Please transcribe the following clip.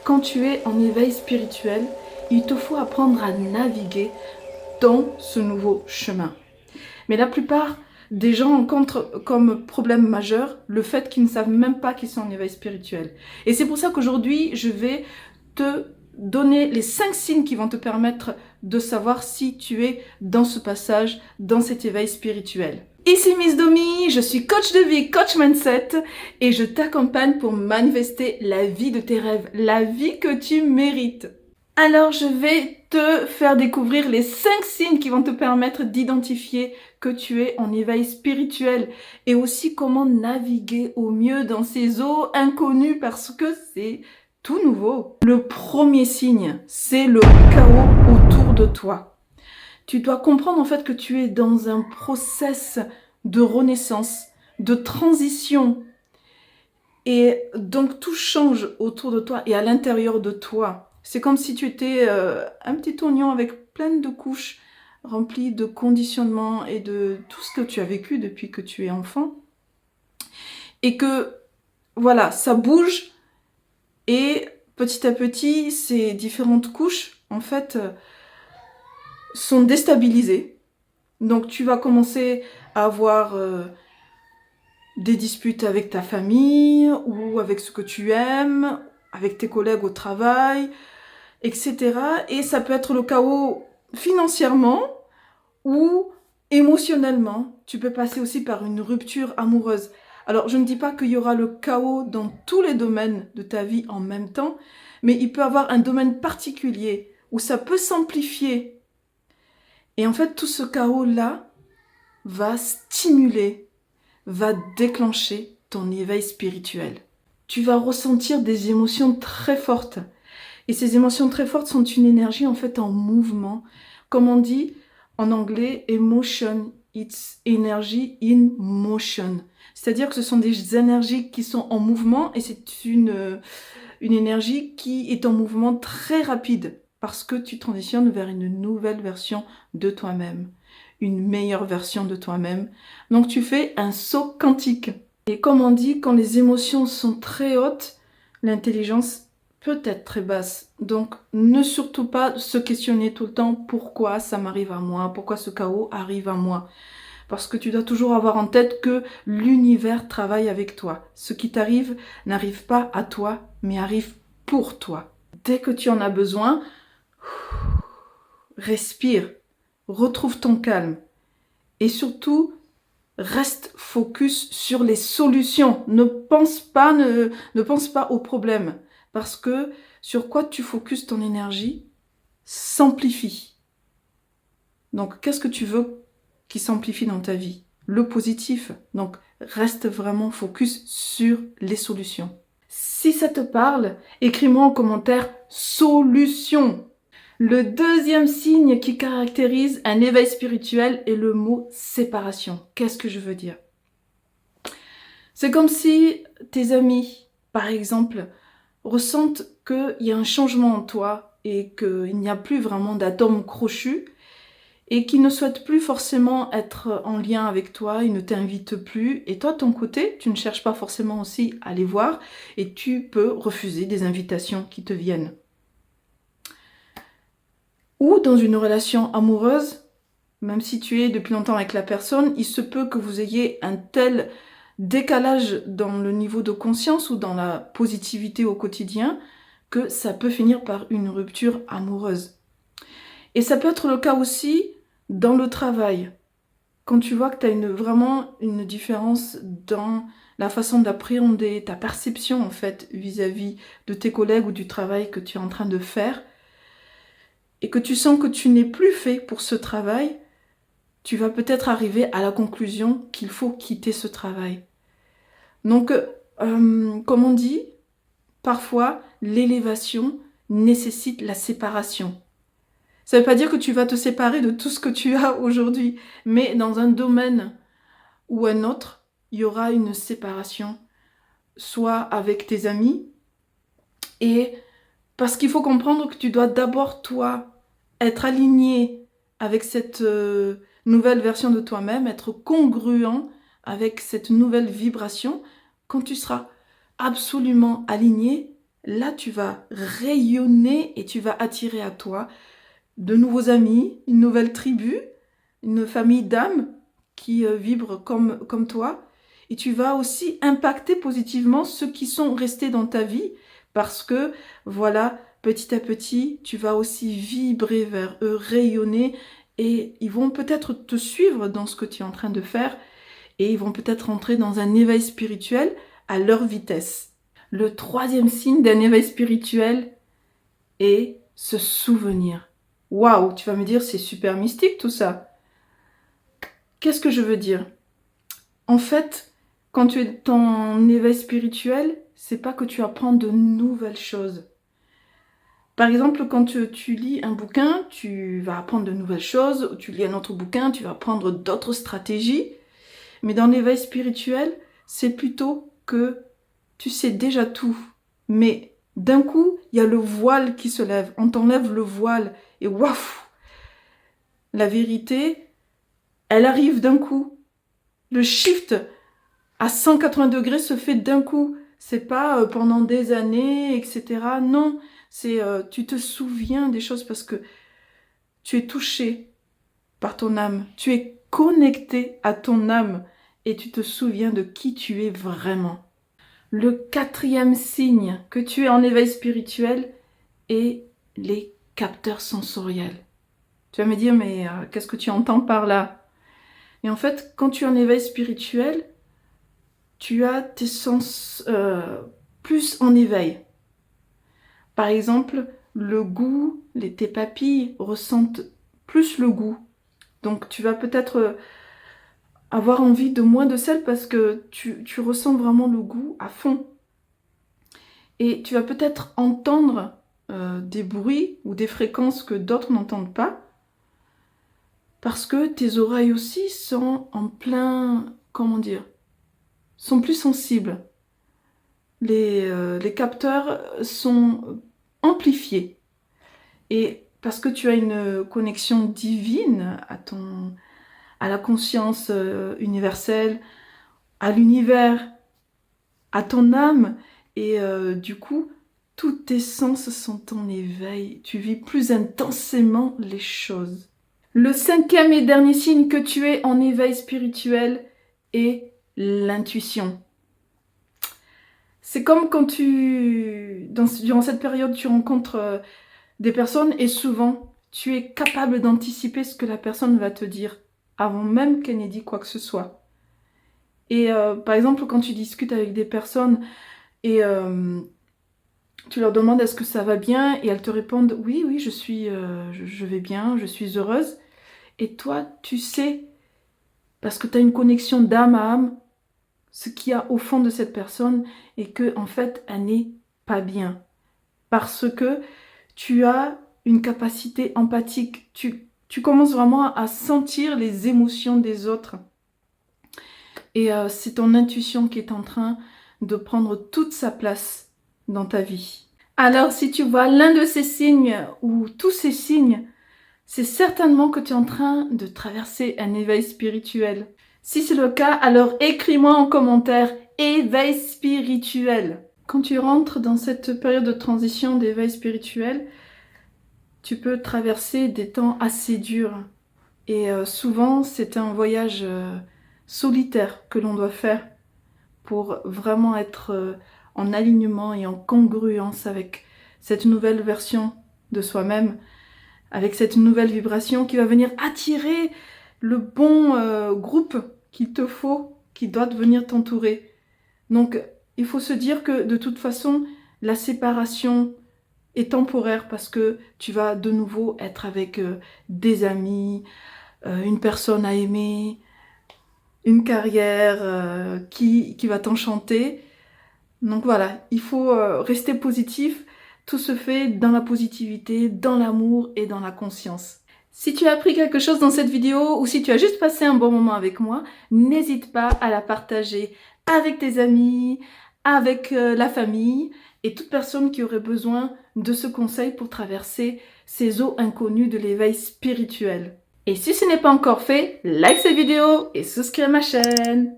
Quand tu es en éveil spirituel, il te faut apprendre à naviguer dans ce nouveau chemin. Mais la plupart des gens rencontrent comme problème majeur le fait qu'ils ne savent même pas qu'ils sont en éveil spirituel. Et c'est pour ça qu'aujourd'hui, je vais te donner les 5 signes qui vont te permettre de savoir si tu es dans ce passage, dans cet éveil spirituel. Ici Miss Domi, je suis coach de vie, coach mindset et je t'accompagne pour manifester la vie de tes rêves, la vie que tu mérites. Alors je vais te faire découvrir les 5 signes qui vont te permettre d'identifier que tu es en éveil spirituel et aussi comment naviguer au mieux dans ces eaux inconnues parce que c'est tout nouveau. Le premier signe, c'est le chaos autour de toi. Tu dois comprendre en fait que tu es dans un process de renaissance, de transition. Et donc tout change autour de toi et à l'intérieur de toi. C'est comme si tu étais un petit oignon avec plein de couches remplies de conditionnements et de tout ce que tu as vécu depuis que tu es enfant. Et que voilà, ça bouge et petit à petit, ces différentes couches en fait sont déstabilisées. Donc tu vas commencer à avoir des disputes avec ta famille ou avec ce que tu aimes, avec tes collègues au travail, etc. Et ça peut être le chaos financièrement ou émotionnellement. Tu peux passer aussi par une rupture amoureuse. Alors, je ne dis pas qu'il y aura le chaos dans tous les domaines de ta vie en même temps, mais il peut y avoir un domaine particulier où ça peut s'amplifier. Et en fait, tout ce chaos-là va stimuler, va déclencher ton éveil spirituel. Tu vas ressentir des émotions très fortes. Et ces émotions très fortes sont une énergie en fait en mouvement. Comme on dit en anglais, emotion, it's energy in motion. C'est-à-dire que ce sont des énergies qui sont en mouvement et c'est une énergie qui est en mouvement très rapide parce que tu transitionnes vers une nouvelle version de toi-même, une meilleure version de toi-même. Donc tu fais un saut quantique. Et comme on dit, quand les émotions sont très hautes, l'intelligence peut être très basse. Donc ne surtout pas se questionner tout le temps pourquoi ça m'arrive à moi, pourquoi ce chaos arrive à moi. Parce que tu dois toujours avoir en tête que l'univers travaille avec toi. Ce qui t'arrive n'arrive pas à toi, mais arrive pour toi. Dès que tu en as besoin, respire, retrouve ton calme. Et surtout, reste focus sur les solutions. Ne pense pas aux problèmes. Parce que sur quoi tu focuses ton énergie s'amplifie. Donc, qu'est-ce que tu veux qui s'amplifie dans ta vie? Le positif. Donc, reste vraiment focus sur les solutions. Si ça te parle, écris-moi en commentaire « solution ». Le deuxième signe qui caractérise un éveil spirituel est le mot séparation. Qu'est-ce que je veux dire? C'est comme si tes amis, par exemple, ressentent qu'il y a un changement en toi et qu'il n'y a plus vraiment d'atomes crochus et qu'ils ne souhaitent plus forcément être en lien avec toi, ils ne t'invitent plus. Et toi, de ton côté, tu ne cherches pas forcément aussi à les voir et tu peux refuser des invitations qui te viennent. Ou dans une relation amoureuse, même si tu es depuis longtemps avec la personne, il se peut que vous ayez un tel décalage dans le niveau de conscience ou dans la positivité au quotidien que ça peut finir par une rupture amoureuse. Et ça peut être le cas aussi dans le travail. Quand tu vois que tu as vraiment une différence dans la façon d'appréhender ta perception en fait vis-à-vis de tes collègues ou du travail que tu es en train de faire, et que tu sens que tu n'es plus fait pour ce travail, tu vas peut-être arriver à la conclusion qu'il faut quitter ce travail. Donc, comme on dit, parfois, l'élévation nécessite la séparation. Ça ne veut pas dire que tu vas te séparer de tout ce que tu as aujourd'hui, mais dans un domaine ou un autre, il y aura une séparation, soit avec tes amis, et parce qu'il faut comprendre que tu dois d'abord, toi, être aligné avec cette nouvelle version de toi-même, être congruent avec cette nouvelle vibration. Quand tu seras absolument aligné, là tu vas rayonner et tu vas attirer à toi de nouveaux amis, une nouvelle tribu, une famille d'âmes qui vibrent comme toi. Et tu vas aussi impacter positivement ceux qui sont restés dans ta vie parce que, voilà, petit à petit, tu vas aussi vibrer vers eux, rayonner et ils vont peut-être te suivre dans ce que tu es en train de faire et ils vont peut-être entrer dans un éveil spirituel à leur vitesse. Le troisième signe d'un éveil spirituel est se souvenir. Waouh, tu vas me dire, c'est super mystique tout ça. Qu'est-ce que je veux dire? En fait, quand tu es en éveil spirituel, c'est pas que tu apprends de nouvelles choses. Par exemple, quand tu lis un bouquin, tu vas apprendre de nouvelles choses, ou tu lis un autre bouquin, tu vas apprendre d'autres stratégies. Mais dans l'éveil spirituel, c'est plutôt que tu sais déjà tout. Mais d'un coup, il y a le voile qui se lève. On t'enlève le voile et waouh! La vérité, elle arrive d'un coup. Le shift à 180 degrés se fait d'un coup. C'est pas pendant des années, etc. Non, c'est tu te souviens des choses parce que tu es touché par ton âme. Tu es connecté à ton âme et tu te souviens de qui tu es vraiment. Le quatrième signe que tu es en éveil spirituel est les capteurs sensoriels. Tu vas me dire, mais qu'est-ce que tu entends par là? Et en fait, quand tu es en éveil spirituel, tu as tes sens plus en éveil. Par exemple, le goût, tes papilles ressentent plus le goût. Donc tu vas peut-être avoir envie de moins de sel parce que tu ressens vraiment le goût à fond. Et tu vas peut-être entendre des bruits ou des fréquences que d'autres n'entendent pas parce que tes oreilles aussi sont en plein, comment dire, sont plus sensibles. Les capteurs sont amplifiés. Et parce que tu as une connexion divine à la conscience universelle, à l'univers, à ton âme, et du coup, tous tes sens sont en éveil. Tu vis plus intensément les choses. Le cinquième et dernier signe que tu es en éveil spirituel est l'intuition. C'est comme quand durant cette période, tu rencontres des personnes et souvent, tu es capable d'anticiper ce que la personne va te dire avant même qu'elle n'ait dit quoi que ce soit. Et par exemple, quand tu discutes avec des personnes et tu leur demandes est-ce que ça va bien et elles te répondent oui, oui, je vais bien, je suis heureuse. Et toi, tu sais, parce que tu as une connexion d'âme à âme, ce qu'il y a au fond de cette personne et que en fait, elle n'est pas bien. Parce que tu as une capacité empathique. Tu commences vraiment à sentir les émotions des autres. Et c'est ton intuition qui est en train de prendre toute sa place dans ta vie. Alors, si tu vois l'un de ces signes ou tous ces signes, c'est certainement que tu es en train de traverser un éveil spirituel. Si c'est le cas, alors écris-moi en commentaire « éveil spirituel ». Quand tu rentres dans cette période de transition d'éveil spirituel, tu peux traverser des temps assez durs. Et souvent, c'est un voyage solitaire que l'on doit faire pour vraiment être en alignement et en congruence avec cette nouvelle version de soi-même, avec cette nouvelle vibration qui va venir attirer le bon groupe qu'il te faut, qui doit venir t'entourer. Donc, il faut se dire que de toute façon, la séparation est temporaire parce que tu vas de nouveau être avec des amis, une personne à aimer, une carrière qui va t'enchanter. Donc voilà, il faut rester positif. Tout se fait dans la positivité, dans l'amour et dans la conscience. Si tu as appris quelque chose dans cette vidéo ou si tu as juste passé un bon moment avec moi, n'hésite pas à la partager avec tes amis, avec la famille et toute personne qui aurait besoin de ce conseil pour traverser ces eaux inconnues de l'éveil spirituel. Et si ce n'est pas encore fait, like cette vidéo et souscris à ma chaîne.